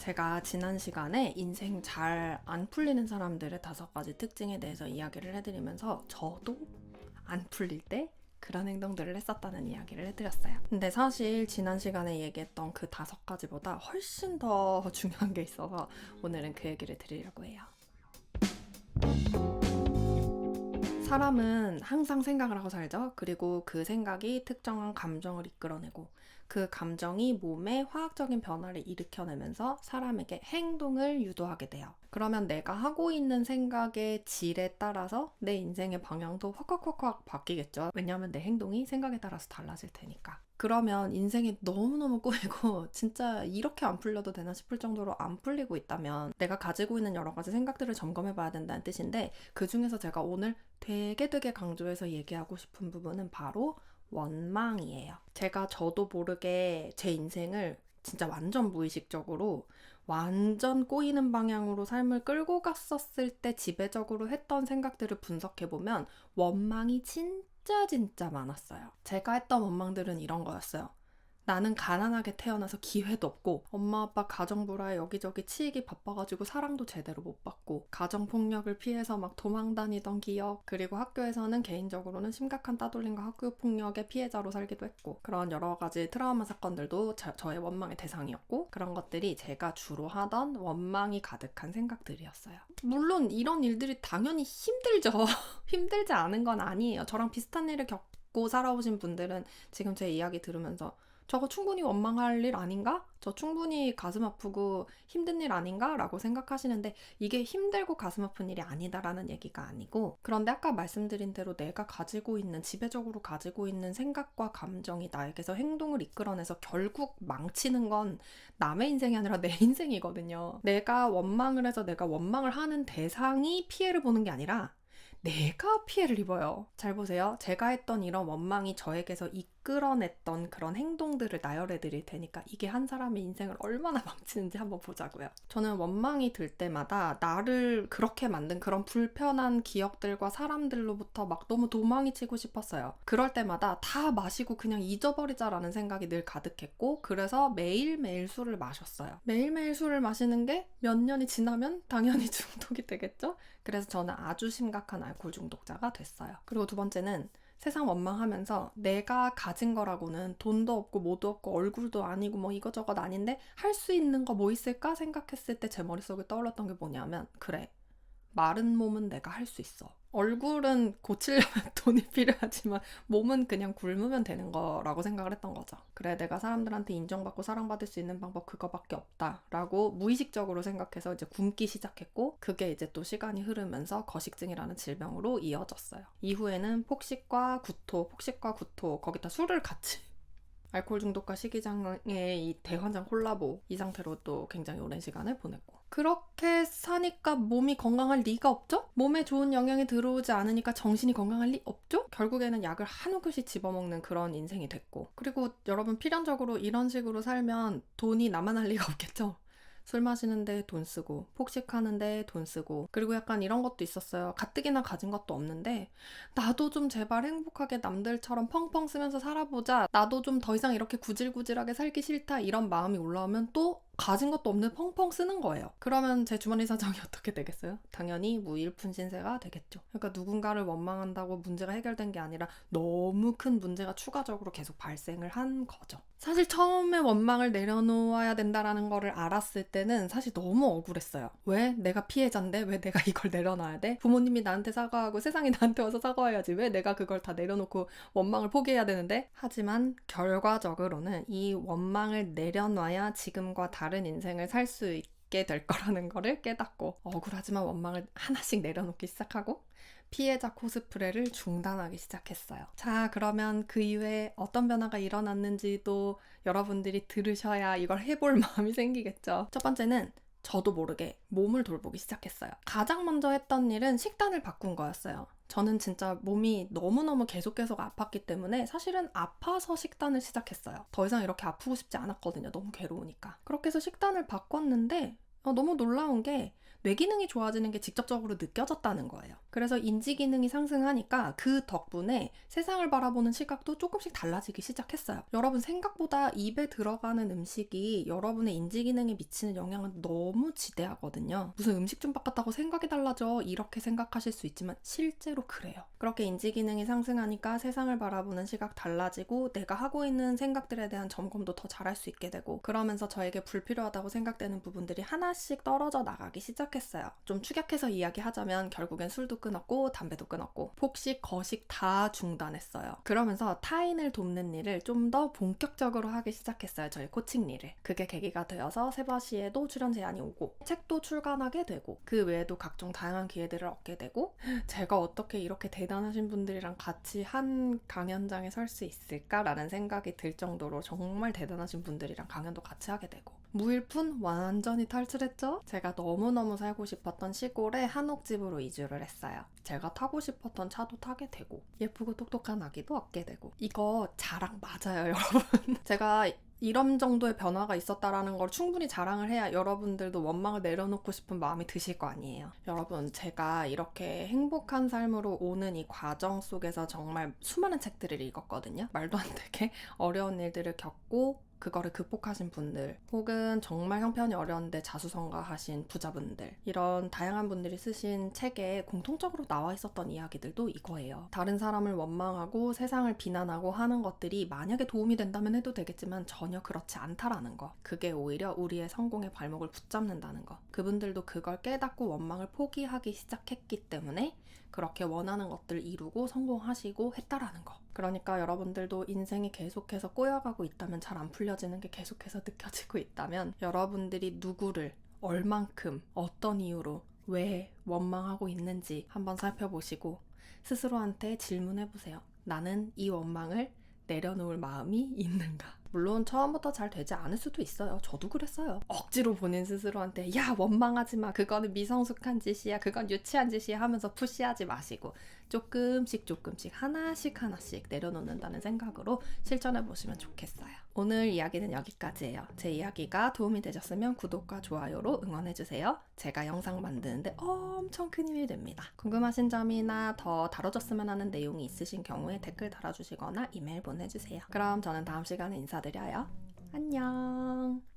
제가 지난 시간에 인생 잘 안 풀리는 사람들의 5가지 특징에 대해서 이야기를 해드리면서 저도 안 풀릴 때 그런 행동들을 했었다는 이야기를 해드렸어요. 근데 사실 지난 시간에 얘기했던 그 5가지보다 훨씬 더 중요한 게 있어서 오늘은 그 얘기를 드리려고 해요. 사람은 항상 생각을 하고 살죠. 그리고 그 생각이 특정한 감정을 이끌어내고 그 감정이 몸에 화학적인 변화를 일으켜내면서 사람에게 행동을 유도하게 돼요. 그러면 내가 하고 있는 생각의 질에 따라서 내 인생의 방향도 확 바뀌겠죠. 왜냐하면 내 행동이 생각에 따라서 달라질 테니까. 그러면 인생이 너무너무 꼬이고 진짜 이렇게 안 풀려도 되나 싶을 정도로 안 풀리고 있다면 내가 가지고 있는 여러 가지 생각들을 점검해 봐야 된다는 뜻인데, 그 중에서 제가 오늘 되게 강조해서 얘기하고 싶은 부분은 바로 원망이에요. 제가 저도 모르게 제 인생을 진짜 완전 무의식적으로 완전 꼬이는 방향으로 삶을 끌고 갔었을 때 지배적으로 했던 생각들을 분석해보면 원망이 진짜 많았어요. 제가 했던 원망들은 이런 거였어요. 나는 가난하게 태어나서 기회도 없고 엄마 아빠 가정불화에 여기저기 치이기 바빠가지고 사랑도 제대로 못 받고 가정폭력을 피해서 막 도망 다니던 기억, 그리고 학교에서는 개인적으로는 심각한 따돌림과 학교폭력의 피해자로 살기도 했고, 그런 여러 가지 트라우마 사건들도 저의 원망의 대상이었고, 그런 것들이 제가 주로 하던 원망이 가득한 생각들이었어요. 물론 이런 일들이 당연히 힘들죠. 힘들지 않은 건 아니에요. 저랑 비슷한 일을 겪고 살아오신 분들은 지금 제 이야기 들으면서 저거 충분히 원망할 일 아닌가? 저 충분히 가슴 아프고 힘든 일 아닌가? 라고 생각하시는데, 이게 힘들고 가슴 아픈 일이 아니다라는 얘기가 아니고, 그런데 아까 말씀드린 대로 내가 가지고 있는, 지배적으로 가지고 있는 생각과 감정이 나에게서 행동을 이끌어내서 결국 망치는 건 남의 인생이 아니라 내 인생이거든요. 내가 원망을 해서 내가 원망을 하는 대상이 피해를 보는 게 아니라 내가 피해를 입어요. 잘 보세요. 제가 했던 이런 원망이 저에게서 이끌어냈던 그런 행동들을 나열해 드릴 테니까 이게 한 사람의 인생을 얼마나 망치는지 한번 보자고요. 저는 원망이 들 때마다 나를 그렇게 만든 그런 불편한 기억들과 사람들로부터 막 너무 도망이 치고 싶었어요. 그럴 때마다 다 마시고 그냥 잊어버리자라는 생각이 늘 가득했고, 그래서 매일매일 술을 마셨어요. 매일매일 술을 마시는 게 몇 년이 지나면 당연히 중독이 되겠죠? 그래서 저는 아주 심각한 알코올 중독자가 됐어요. 그리고 두 번째는 세상 원망하면서 내가 가진 거라고는 돈도 없고 뭐도 없고 얼굴도 아니고 뭐 이것저것 아닌데 할 수 있는 거 뭐 있을까 생각했을 때 제 머릿속에 떠올랐던 게 뭐냐면, 그래, 마른 몸은 내가 할 수 있어. 얼굴은 고치려면 돈이 필요하지만 몸은 그냥 굶으면 되는 거라고 생각을 했던 거죠. 그래, 내가 사람들한테 인정받고 사랑받을 수 있는 방법 그거밖에 없다라고 무의식적으로 생각해서 이제 굶기 시작했고, 그게 이제 또 시간이 흐르면서 거식증이라는 질병으로 이어졌어요. 이후에는 폭식과 구토, 거기다 술을 같이 알코올 중독과 식이장애의 이 대환장 콜라보, 이 상태로 또 굉장히 오랜 시간을 보냈고, 그렇게 사니까 몸이 건강할 리가 없죠? 몸에 좋은 영양이 들어오지 않으니까 정신이 건강할 리 없죠? 결국에는 약을 한 움큼씩 집어먹는 그런 인생이 됐고, 그리고 여러분 필연적으로 이런 식으로 살면 돈이 나만 할 리가 없겠죠? 술 마시는데 돈 쓰고, 폭식하는데 돈 쓰고, 그리고 약간 이런 것도 있었어요. 가뜩이나 가진 것도 없는데 나도 좀 제발 행복하게 남들처럼 펑펑 쓰면서 살아보자, 나도 좀 더 이상 이렇게 구질구질하게 살기 싫다, 이런 마음이 올라오면 또 가진 것도 없는 펑펑 쓰는 거예요. 그러면 제 주머니 사정이 어떻게 되겠어요? 당연히 무일푼신세가 되겠죠. 그러니까 누군가를 원망한다고 문제가 해결된 게 아니라 너무 큰 문제가 추가적으로 계속 발생을 한 거죠. 사실 처음에 원망을 내려놓아야 된다라는 거를 알았을 때는 사실 너무 억울했어요. 왜? 내가 피해자인데 왜 내가 이걸 내려놔야 돼? 부모님이 나한테 사과하고 세상이 나한테 와서 사과해야지 왜 내가 그걸 다 내려놓고 원망을 포기해야 되는데? 하지만 결과적으로는 이 원망을 내려놔야 지금과 다른 인생을 살 수 있게 될 거라는 거를 깨닫고, 억울하지만 원망을 하나씩 내려놓기 시작하고 피해자 코스프레를 중단하기 시작했어요. 자, 그러면 그 이후에 어떤 변화가 일어났는지도 여러분들이 들으셔야 이걸 해볼 마음이 생기겠죠. 첫 번째는 저도 모르게 몸을 돌보기 시작했어요. 가장 먼저 했던 일은 식단을 바꾼 거였어요. 저는 진짜 몸이 너무너무 계속 아팠기 때문에 사실은 아파서 식단을 시작했어요. 더 이상 이렇게 아프고 싶지 않았거든요. 너무 괴로우니까. 그렇게 해서 식단을 바꿨는데 너무 놀라운 게 뇌 기능이 좋아지는 게 직접적으로 느껴졌다는 거예요. 그래서 인지 기능이 상승하니까 그 덕분에 세상을 바라보는 시각도 조금씩 달라지기 시작했어요. 여러분 생각보다 입에 들어가는 음식이 여러분의 인지 기능에 미치는 영향은 너무 지대하거든요. 무슨 음식 좀 바꿨다고 생각이 달라져 이렇게 생각하실 수 있지만 실제로 그래요. 그렇게 인지 기능이 상승하니까 세상을 바라보는 시각 달라지고 내가 하고 있는 생각들에 대한 점검도 더 잘할 수 있게 되고 그러면서 저에게 불필요하다고 생각되는 부분들이 하나씩 떨어져 나가기 시작했어요. 좀 축약해서 이야기하자면 결국엔 술도 끊었고 담배도 끊었고 폭식, 거식 다 중단했어요. 그러면서 타인을 돕는 일을 좀 더 본격적으로 하기 시작했어요. 저희 코칭 일을. 그게 계기가 되어서 세바시에도 출연 제안이 오고 책도 출간하게 되고 그 외에도 각종 다양한 기회들을 얻게 되고 제가 어떻게 이렇게 대단하신 분들이랑 같이 한 강연장에 설 수 있을까라는 생각이 들 정도로 정말 대단하신 분들이랑 강연도 같이 하게 되고 무일푼 완전히 탈출했죠? 제가 너무너무 살고 싶었던 시골에 한옥집으로 이주를 했어요. 제가 타고 싶었던 차도 타게 되고 예쁘고 똑똑한 아기도 얻게 되고 이거 자랑 맞아요, 여러분. 제가 이런 정도의 변화가 있었다라는 걸 충분히 자랑을 해야 여러분들도 원망을 내려놓고 싶은 마음이 드실 거 아니에요. 여러분, 제가 이렇게 행복한 삶으로 오는 이 과정 속에서 정말 수많은 책들을 읽었거든요. 말도 안 되게 어려운 일들을 겪고 그거를 극복하신 분들 혹은 정말 형편이 어려운데 자수성가하신 부자분들 이런 다양한 분들이 쓰신 책에 공통적으로 나와 있었던 이야기들도 이거예요. 다른 사람을 원망하고 세상을 비난하고 하는 것들이 만약에 도움이 된다면 해도 되겠지만 전혀 그렇지 않다라는 거. 그게 오히려 우리의 성공의 발목을 붙잡는다는 거. 그분들도 그걸 깨닫고 원망을 포기하기 시작했기 때문에 그렇게 원하는 것들을 이루고 성공하시고 했다라는 거. 그러니까 여러분들도 인생이 계속해서 꼬여가고 있다면 잘 안 풀려지는 게 계속해서 느껴지고 있다면 여러분들이 누구를 얼만큼 어떤 이유로 왜 원망하고 있는지 한번 살펴보시고 스스로한테 질문해보세요. 나는 이 원망을 내려놓을 마음이 있는가? 물론 처음부터 잘 되지 않을 수도 있어요. 저도 그랬어요. 억지로 본인 스스로한테 야 원망하지 마. 그거는 미성숙한 짓이야. 그건 유치한 짓이야 하면서 푸시하지 마시고 조금씩 하나씩 내려놓는다는 생각으로 실천해 보시면 좋겠어요. 오늘 이야기는 여기까지예요. 제 이야기가 도움이 되셨으면 구독과 좋아요로 응원해주세요. 제가 영상 만드는데 엄청 큰 힘이 됩니다. 궁금하신 점이나 더 다뤄줬으면 하는 내용이 있으신 경우에 댓글 달아주시거나 이메일 보내주세요. 그럼 저는 다음 시간에 인사드려요. 안녕.